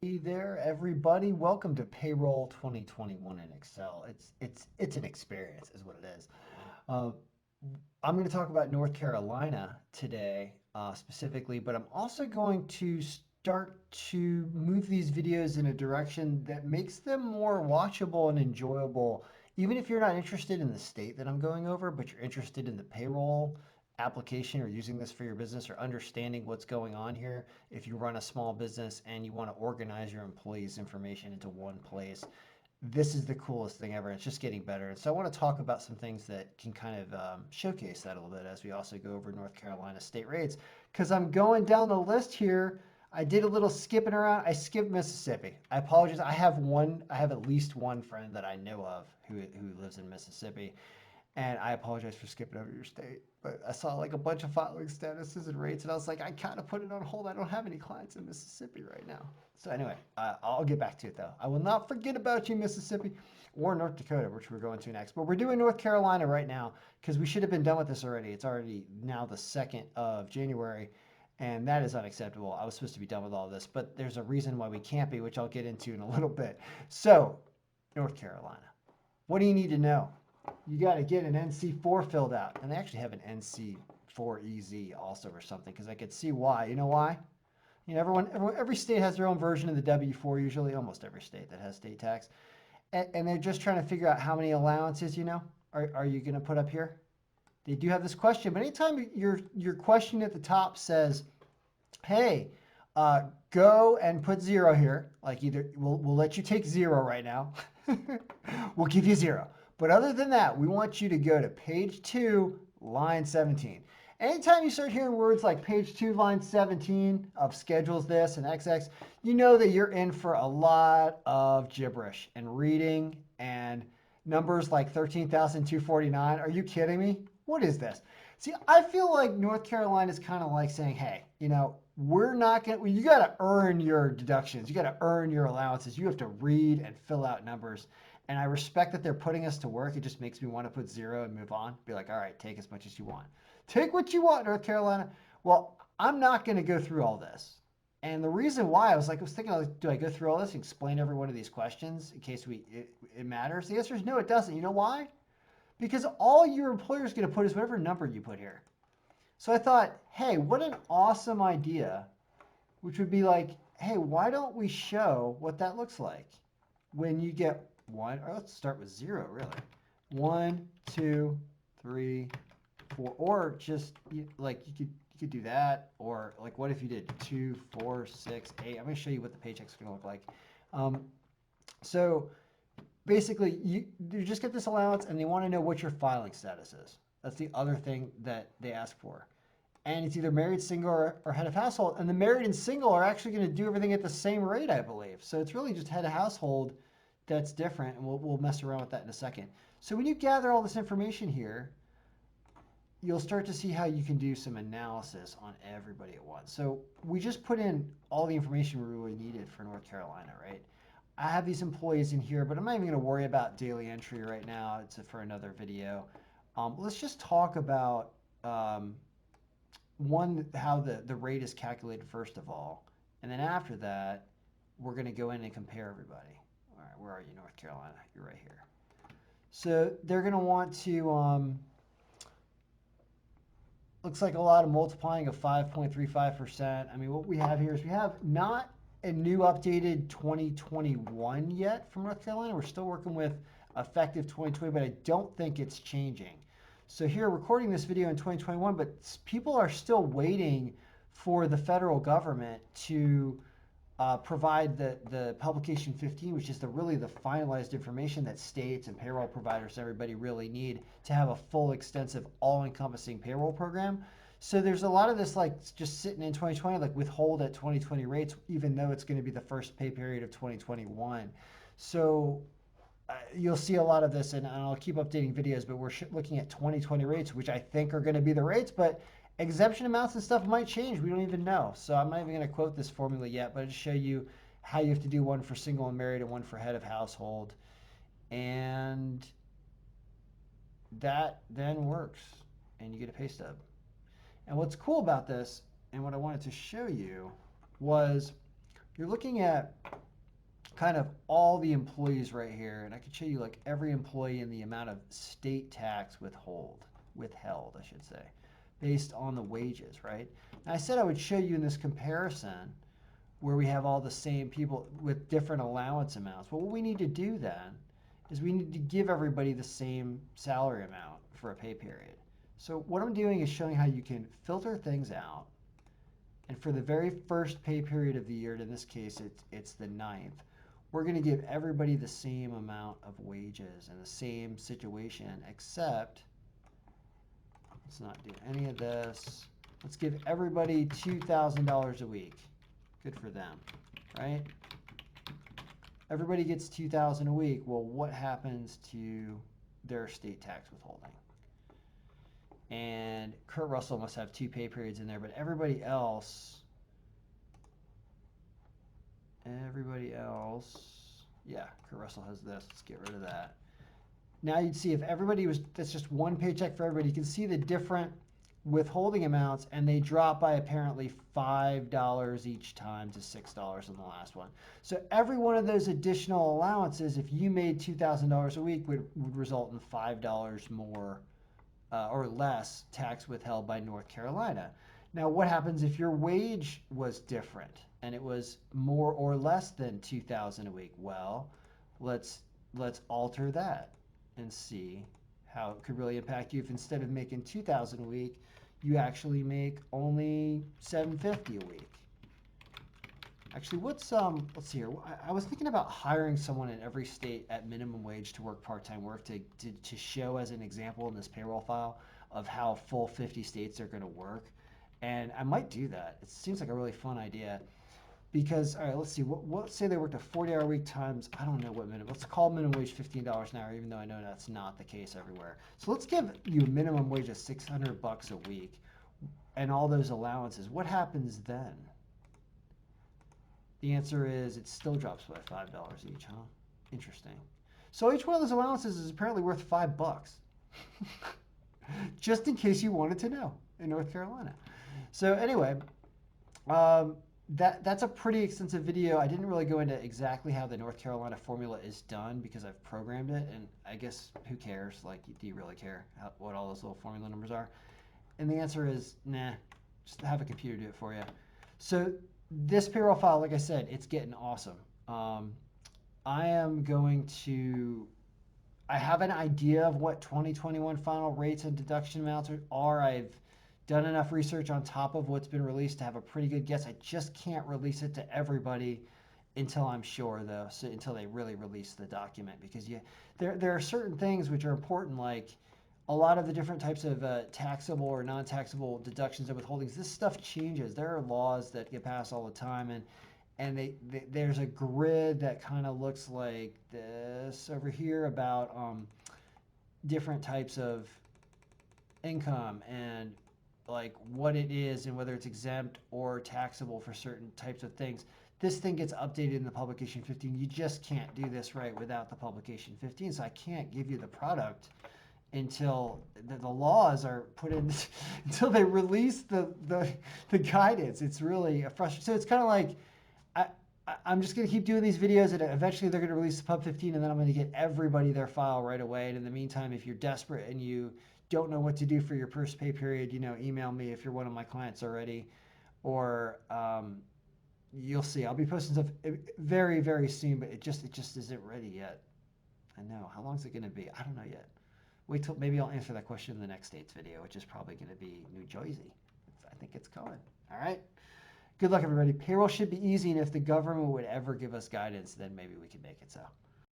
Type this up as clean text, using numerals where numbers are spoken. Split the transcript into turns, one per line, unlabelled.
Hey there, everybody. Welcome to Payroll 2021 in Excel. It's an experience, is what it is. Uh, I'm going to talk about North Carolina today, specifically, but I'm also going to start to move these videos in a direction that makes them more watchable and enjoyable, even if you're not interested in the state that I'm going over, but you're interested in the payroll application or using this for your business or understanding what's going on here. If you run a small business and you want to organize your employees' information into one place, this is the coolest thing ever. It's just getting better. And so I want to talk about some things that can kind of showcase that a little bit as we also go over North Carolina state rates. Because I'm going down the list here. I did a little skipping around. I skipped Mississippi. I apologize. I have at least one friend that I know of who lives in Mississippi. And I apologize for skipping over your state, but I saw like a bunch of filing statuses and rates, and I was like, I kind of put it on hold. I don't have any clients in Mississippi right now. So anyway, I'll get back to it though. I will not forget about you, Mississippi, or North Dakota, which we're going to next. But we're doing North Carolina right now because we should have been done with this already. It's already now the 2nd of January, and that is unacceptable. I was supposed to be done with all this, but there's a reason why we can't be, which I'll get into in a little bit. So, North Carolina. What do you need to know? You got to get an NC4 filled out. And they actually have an NC4EZ also or something because I could see why. You know why? Every state has their own version of the W4 usually, almost every state that has state tax. And they're just trying to figure out how many allowances, are you going to put up here? They do have this question, but anytime your question at the top says, hey, go and put 0 here, like either we'll let you take 0 right now. We'll give you 0. But other than that, we want you to go to page 2, line 17. Anytime you start hearing words like page 2, line 17 of schedules this and XX, you know that you're in for a lot of gibberish and reading and numbers like 13,249. Are you kidding me? What is this? See, I feel like North Carolina is kind of like saying, hey, we're not going to, you got to earn your deductions. You got to earn your allowances. You have to read and fill out numbers. And I respect that they're putting us to work. It just makes me want to put 0 and move on. Be like, all right, take as much as you want. Take what you want, North Carolina. Well, I'm not going to go through all this. And the reason why I was thinking, like, do I go through all this and explain every one of these questions in case it matters? The answer is no, it doesn't. You know why? Because all your employer is going to put is whatever number you put here. So I thought, hey, what an awesome idea, which would be like, hey, why don't we show what that looks like when you get 1, or let's start with 0, really. 1, 2, 3, 4, or just like you could do that, or like what if you did 2, 4, 6, 8? I'm going to show you what the paycheck's going to look like. So basically, you just get this allowance, and they want to know what your filing status is. That's the other thing that they ask for. And it's either married, single, or head of household. And the married and single are actually going to do everything at the same rate, I believe. So it's really just head of household that's different, and we'll mess around with that in a second. So when you gather all this information here, you'll start to see how you can do some analysis on everybody at once. So we just put in all the information we really needed for North Carolina, right? I have these employees in here, but I'm not even going to worry about daily entry right now. It's for another video. Let's just talk about how the rate is calculated first of all. And then after that, we're going to go in and compare everybody. All right, where are you, North Carolina? You're right here. So they're going to want to, looks like a lot of multiplying of 5.35%. I mean, what we have here is we have not a new updated 2021 yet from North Carolina. We're still working with effective 2020, but I don't think it's changing. So here, recording this video in 2021, but people are still waiting for the federal government to provide the publication 15, which is really the finalized information that states and payroll providers, everybody really need to have a full, extensive, all-encompassing payroll program. So there's a lot of this like just sitting in 2020, like withhold at 2020 rates, even though it's going to be the first pay period of 2021. So you'll see a lot of this, and I'll keep updating videos, but we're looking at 2020 rates, which I think are going to be the rates, but exemption amounts and stuff might change. We don't even know. So I'm not even going to quote this formula yet, but I'll just show you how you have to do one for single and married and one for head of household. And that then works, and you get a pay stub. And what's cool about this, and what I wanted to show you, was you're looking at kind of all the employees right here, and I could show you like every employee and the amount of state tax withheld, I should say, based on the wages, right? And I said I would show you in this comparison where we have all the same people with different allowance amounts. Well, what we need to do then is we need to give everybody the same salary amount for a pay period. So what I'm doing is showing how you can filter things out. And for the very first pay period of the year, in this case, it's the ninth, we're going to give everybody the same amount of wages and the same situation, except let's not do any of this. Let's give everybody $2,000 a week. Good for them, right? Everybody gets $2,000 a week. Well, what happens to their state tax withholding? And Kurt Russell must have 2 pay periods in there, but everybody else, yeah, Kurt Russell has this. Let's get rid of that. Now you'd see if everybody was, that's just one paycheck for everybody. You can see the different withholding amounts, and they drop by apparently $5 each time to $6 in the last one. So every one of those additional allowances, if you made $2,000 a week, would result in $5 more or less tax withheld by North Carolina. Now, what happens if your wage was different and it was more or less than $2,000 a week? Well, let's alter that and see how it could really impact you if instead of making $2,000 a week, you actually make only $750 a week. Actually, let's see here. I was thinking about hiring someone in every state at minimum wage to work part-time work to show as an example in this payroll file of how full 50 states are going to work. And I might do that. It seems like a really fun idea because, all right, let's see. Let's say they worked a 40-hour week times, I don't know what minimum. Let's call minimum wage $15 an hour, even though I know that's not the case everywhere. So let's give you a minimum wage of $600 a week and all those allowances. What happens then? The answer is it still drops by $5 each, huh? Interesting. So each one of those allowances is apparently worth $5. Just in case you wanted to know in North Carolina. So anyway, that's a pretty extensive video. I didn't really go into exactly how the North Carolina formula is done because I've programmed it, and I guess who cares? Like, do you really care what all those little formula numbers are? And the answer is, nah, just have a computer do it for you. So this payroll file, like I said, it's getting awesome. I have an idea of what 2021 final rates and deduction amounts are. I've done enough research on top of what's been released to have a pretty good guess. I just can't release it to everybody until I'm sure, though, so until they really release the document, because there are certain things which are important, like a lot of the different types of taxable or non-taxable deductions and withholdings. This stuff changes. There are laws that get passed all the time, and there's a grid that kind of looks like this over here about different types of income and like what it is and whether it's exempt or taxable for certain types of things. This thing gets updated in the publication 15. You just can't do this right without the publication 15, so I can't give you the product until the laws are put in, until they release the guidance. It's really a frustration. So it's kind of like, I'm just going to keep doing these videos, and eventually they're going to release the Pub 15, and then I'm going to get everybody their file right away. And in the meantime, if you're desperate and you don't know what to do for your first pay period, email me if you're one of my clients already, or you'll see. I'll be posting stuff very, very soon, but it just isn't ready yet. I know. How long is it going to be? I don't know yet. Wait till maybe I'll answer that question in the next state's video, which is probably going to be New Jersey. I think it's coming. All right. Good luck, everybody. Payroll should be easy, and if the government would ever give us guidance, then maybe we can make it so.